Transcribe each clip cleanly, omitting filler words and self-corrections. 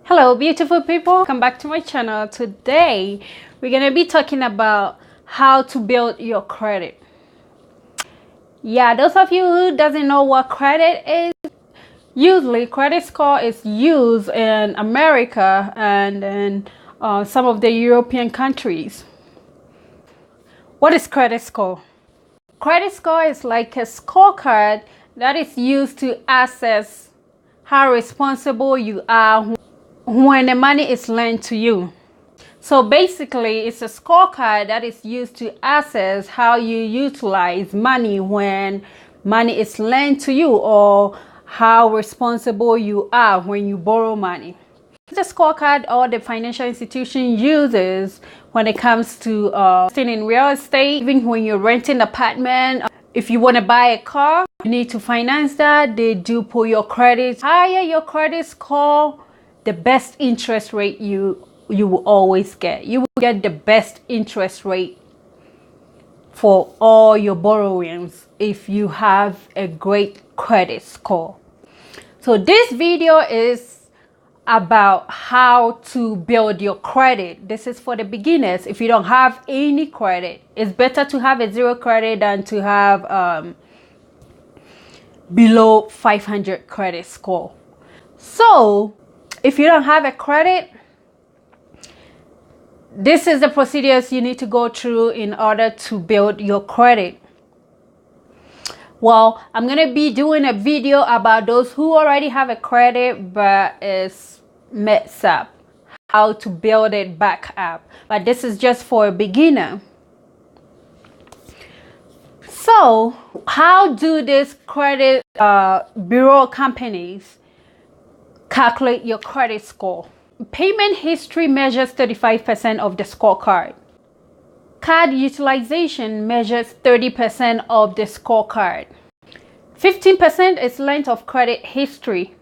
Hello beautiful people, welcome back to my channel. Today we're gonna be talking about how to build your credit. Yeah, those of you who doesn't know what credit is, usually credit score is used in America and in some of the European countries. What is credit score? Credit score is like a scorecard that is used to assess how responsible you are when the money is lent to you. So basically, it's a scorecard that is used to assess how you utilize money when money is lent to you, or how responsible you are when you borrow money. It's a scorecard all the financial institution uses when it comes to investing in real estate. Even when you're renting an apartment, if you want to buy a car, you need to finance that. They do pull your credit. Higher your credit score, the best interest rate you will always get. You will get the best interest rate for all your borrowings if you have a great credit score. So this video is about how to build your credit. This is for the beginners. If you don't have any credit, it's better to have a zero credit than to have below 500 credit score. So if you don't have a credit, this is the procedures you need to go through in order to build your credit. Well, I'm going to be doing a video about those who already have a credit but it's messed up, how to build it back up. But this is just for a beginner. So how do these credit bureau companies calculate your credit score? Payment history measures 35% of the scorecard. Card utilization measures 30% of the scorecard. 15% is length of credit history.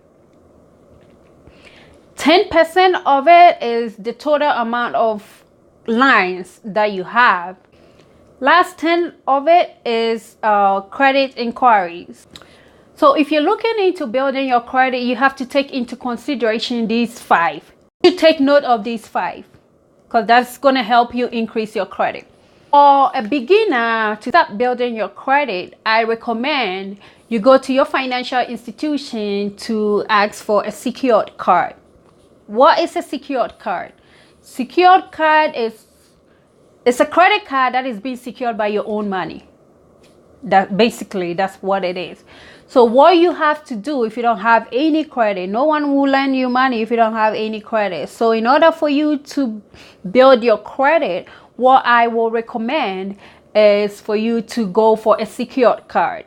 10% of it is the total amount of lines that you have. Last 10 of it is credit inquiries. So if you're looking into building your credit, you have to take into consideration these 5. You take note of these 5 because that's going to help you increase your credit. For a beginner to start building your credit, I recommend you go to your financial institution to ask for a secured card. What is a secured card? Secured card is a credit card that is being secured by your own money. That's what it is. So what you have to do if you don't have any credit, no one will lend you money if you don't have any credit. So in order for you to build your credit, what I will recommend is for you to go for a secured card.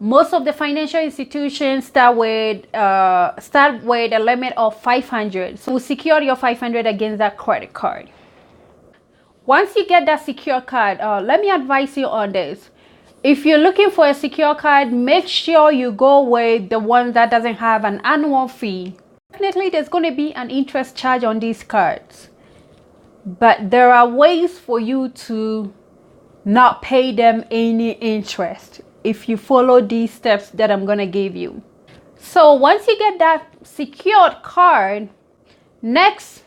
Most of the financial institutions start with a limit of 500. So secure your 500 against that credit card. Once you get that secure card, let me advise you on this. If you're looking for a secure card, make sure you go with the one that doesn't have an annual fee. Definitely there's going to be an interest charge on these cards, but there are ways for you to not pay them any interest if you follow these steps that I'm going to give you. So once you get that secured card, next,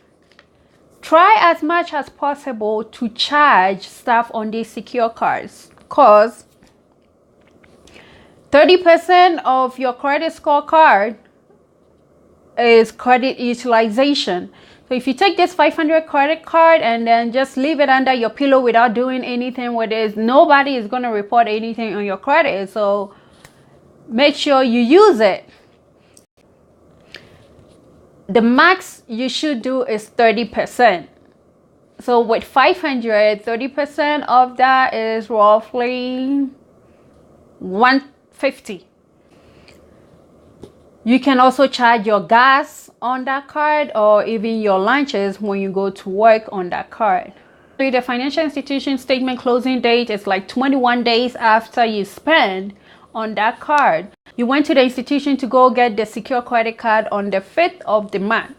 try as much as possible to charge stuff on these secure cards, because 30% of your credit scorecard is credit utilization. So if you take this 500 credit card and then just leave it under your pillow without doing anything with it, nobody is going to report anything on your credit. So make sure you use it. The max you should do is 30%. So with 500, 30% of that is roughly 150. You can also charge your gas on that card, or even your lunches when you go to work on that card. The financial institution statement closing date is like 21 days after you spend on that card. You went to the institution to go get the secure credit card on the 5th of the month.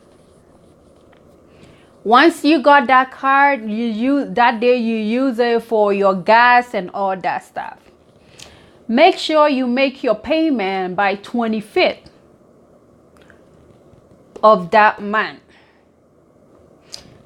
Once you got that card, you use it for your gas and all that stuff. Make sure you make your payment by 25th of that month.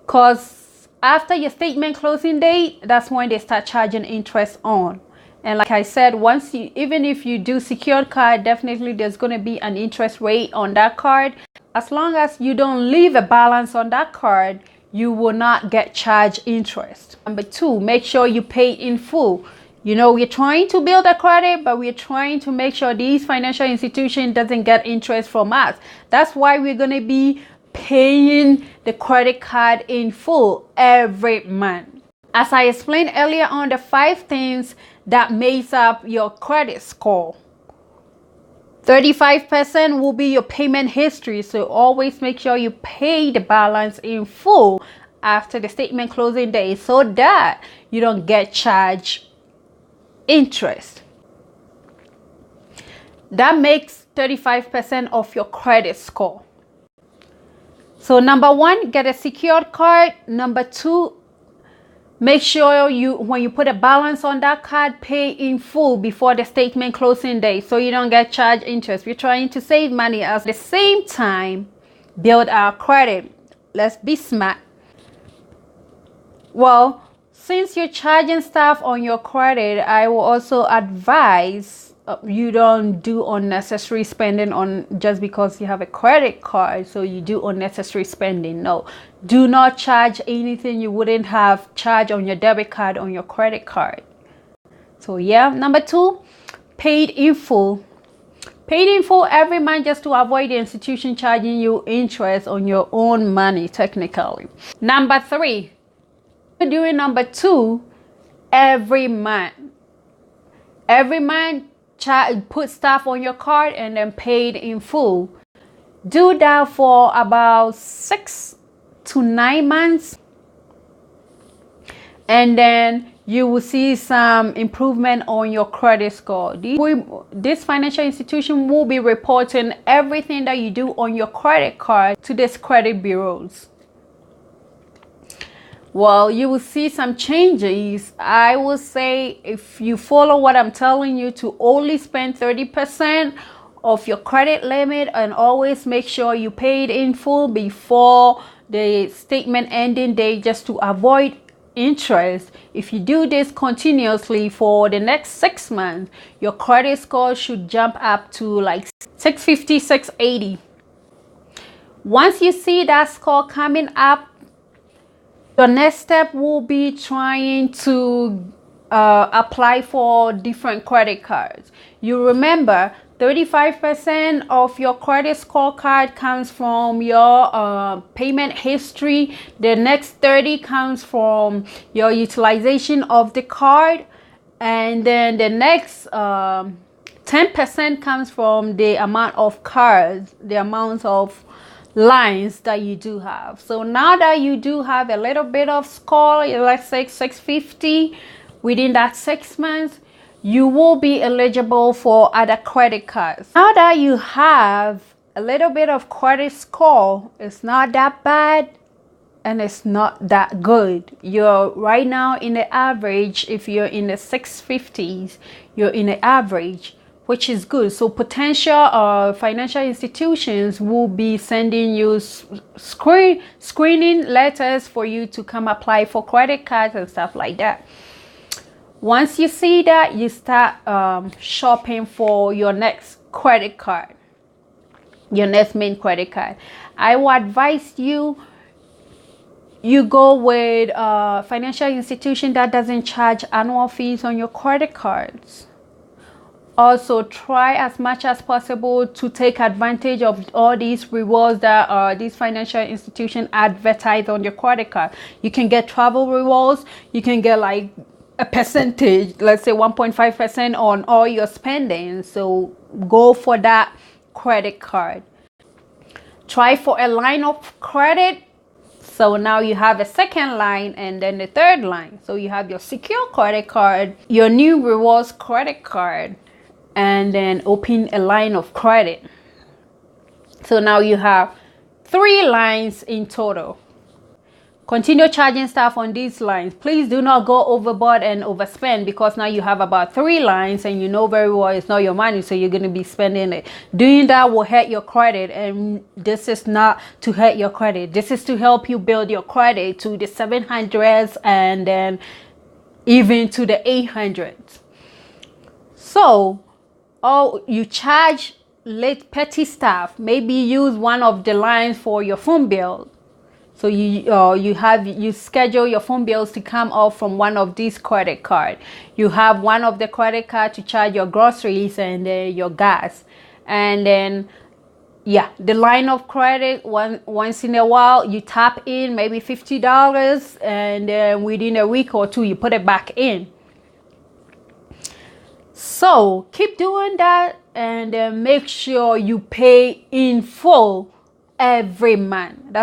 because after your statement closing date, that's when they start charging interest on. And like I said, once you, even if you do secured card, definitely there's going to be an interest rate on that card. As long as you don't leave a balance on that card, you will not get charged interest. Number 2, make sure you pay in full. You know, we're trying to build a credit, but we're trying to make sure these financial institution doesn't get interest from us. That's why we're going to be paying the credit card in full every month. As I explained earlier on, the 5 things that makes up your credit score. 35% will be your payment history. So always make sure you pay the balance in full after the statement closing day so that you don't get charged interest. That makes 35% of your credit score. So number 1, get a secured card. Number 2, make sure when you put a balance on that card, pay in full before the statement closing day so you don't get charged interest. We're trying to save money at the same time build our credit. Let's be smart. Well, since you're charging stuff on your credit, I will also advise you don't do unnecessary spending on just because you have a credit card. So you do unnecessary spending. No, do not charge anything you wouldn't have charged on your debit card on your credit card. So yeah, number 2, paid in full. Paid in full every month just to avoid the institution charging you interest on your own money technically. Number 3, doing number 2 every month. Every month, put stuff on your card and then paid in full. Do that for about 6 to 9 months, and then you will see some improvement on your credit score. This financial institution will be reporting everything that you do on your credit card to these credit bureaus. Well, you will see some changes. I will say if you follow what I'm telling you, to only spend 30% of your credit limit and always make sure you paid in full before the statement ending date just to avoid interest. If you do this continuously for the next 6 months, your credit score should jump up to like 650, 680. Once you see that score coming up, your next step will be trying to apply for different credit cards. You remember 35% of your credit scorecard comes from your payment history. The next 30 comes from your utilization of the card, and then the next 10% comes from the amount of cards, the amount of lines that you do have. So now that you do have a little bit of score, let's say 650, within that 6 months, you will be eligible for other credit cards. Now that you have a little bit of credit score, it's not that bad and it's not that good. You're right now in the average. If you're in the 650s, you're in the average, which is good. So potential financial institutions will be sending you screening letters for you to come apply for credit cards and stuff like that. Once you see that, you start shopping for your next credit card, your next main credit card. I will advise you go with a financial institution that doesn't charge annual fees on your credit cards. Also, try as much as possible to take advantage of all these rewards that these financial institutions advertise on your credit card. You can get travel rewards. You can get like a percentage, let's say 1.5% on all your spending. So go for that credit card. Try for a line of credit. So now you have a second line and then the third line. So you have your secure credit card, your new rewards credit card, and then open a line of credit. So now you have 3 lines in total. Continue charging staff on these lines. Please do not go overboard and overspend, because now you have about 3 lines and you know very well it's not your money, so you're going to be spending it. Doing that will hurt your credit, and this is not to hurt your credit. This is to help you build your credit to the 700s and then even to the 800s. So, you charge late petty staff. Maybe use one of the lines for your phone bill. So you schedule your phone bills to come off from one of these credit cards. You have one of the credit card to charge your groceries and your gas, and then the line of credit, once in a while you tap in maybe $50, and then within a week or two you put it back in. So keep doing that, and then make sure you pay in full every month.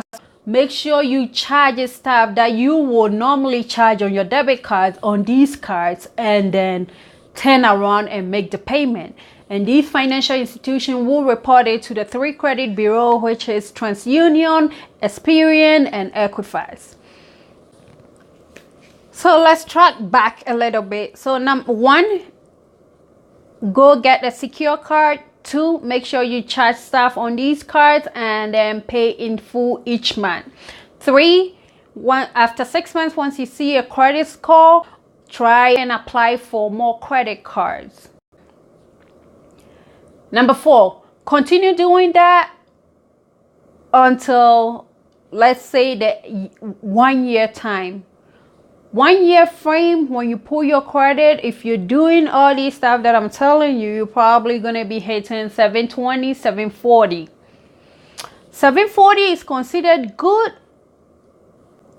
Make sure you charge staff that you would normally charge on your debit cards on these cards, and then turn around and make the payment. And these financial institutions will report it to the 3 credit bureau, which is TransUnion, Experian, and Equifax. So let's track back a little bit. So number 1, go get a secure card. 2, make sure you charge staff on these cards and then pay in full each month. 3, after 6 months, once you see a credit score, try and apply for more credit cards. Number 4, continue doing that until, let's say, the 1 year time. 1 year frame, when you pull your credit, if you're doing all these stuff that I'm telling you, you're probably going to be hitting 720, 740. 740 is considered good,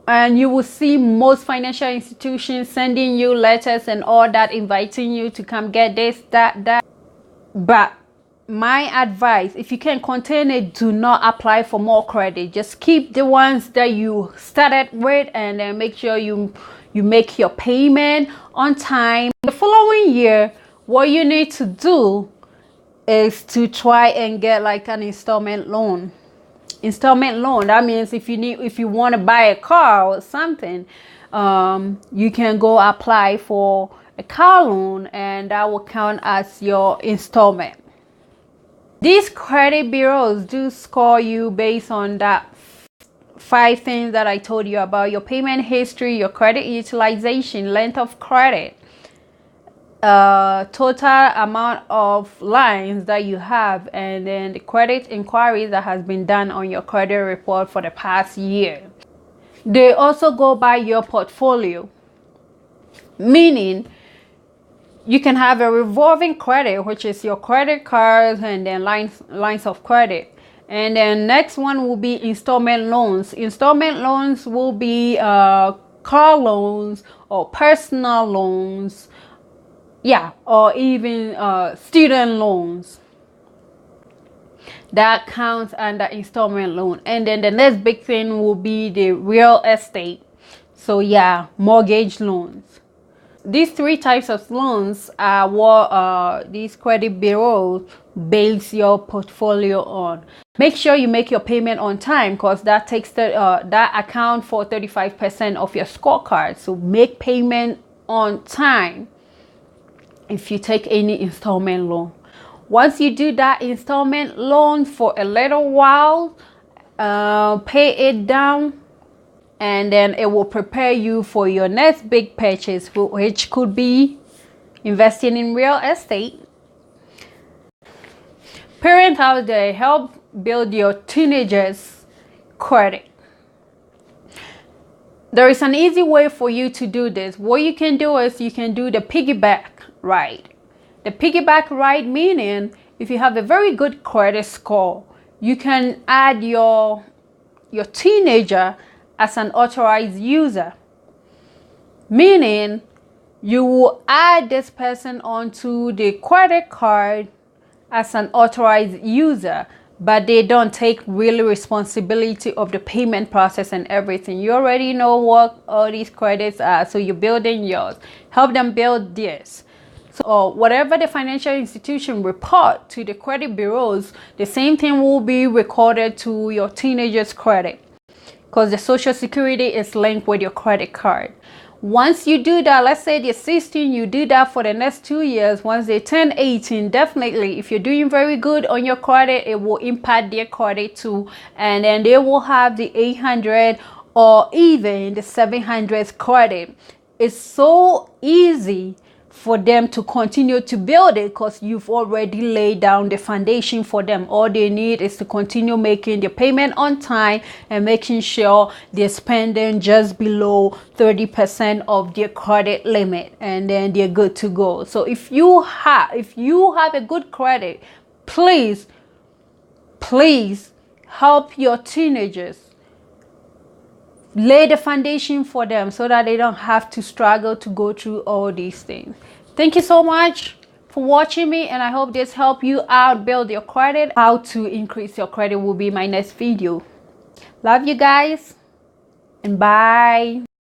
and you will see most financial institutions sending you letters and all that, inviting you to come get this, that. But my advice, if you can contain it, do not apply for more credit. Just keep the ones that you started with, and then make sure you make your payment on time. The following year, what you need to do is to try and get like an installment loan. That means if you want to buy a car or something, you can go apply for a car loan, and that will count as your installment. These credit bureaus do score you based on that 5 things that I told you about: your payment history, your credit utilization, length of credit, total amount of lines that you have, and then the credit inquiries that has been done on your credit report for the past year. They also go by your portfolio, meaning you can have a revolving credit, which is your credit cards and then lines of credit. And then next one will be installment loans. Installment loans will be car loans or personal loans, or even student loans. That counts under installment loan. And then the next big thing will be the real estate. So mortgage loans. These 3 types of loans are what these credit bureaus base your portfolio on. Make sure you make your payment on time, because that takes that account for 35% of your scorecard. So make payment on time if you take any installment loan. Once you do that installment loan for a little while, pay it down, and then it will prepare you for your next big purchase, which could be investing in real estate. Parent out there, help build your teenagers' credit. There is an easy way for you to do this. What you can do is you can do the piggyback ride. The piggyback ride meaning, if you have a very good credit score, you can add your teenager as an authorized user, meaning you will add this person onto the credit card as an authorized user, but they don't take real responsibility of the payment process and everything. You already know what all these credits are, so you're building yours. Help them build theirs. So whatever the financial institution report to the credit bureaus, the same thing will be recorded to your teenager's credit. because the social security is linked with your credit card. Once you do that, let's say they're 16, you do that for the next 2 years. Once they turn 18, definitely, if you're doing very good on your credit, it will impact their credit too. And then they will have the 800 or even the 700 credit. It's so easy for them to continue to build it because you've already laid down the foundation for them. All they need is to continue making the payment on time and making sure they're spending just below 30% of their credit limit, and then they're good to go. So if you have a good credit, please help your teenagers, lay the foundation for them so that they don't have to struggle to go through all these things. Thank you so much for watching me, and I hope this helped you out build your credit. How to increase your credit will be my next video. Love you guys, and bye.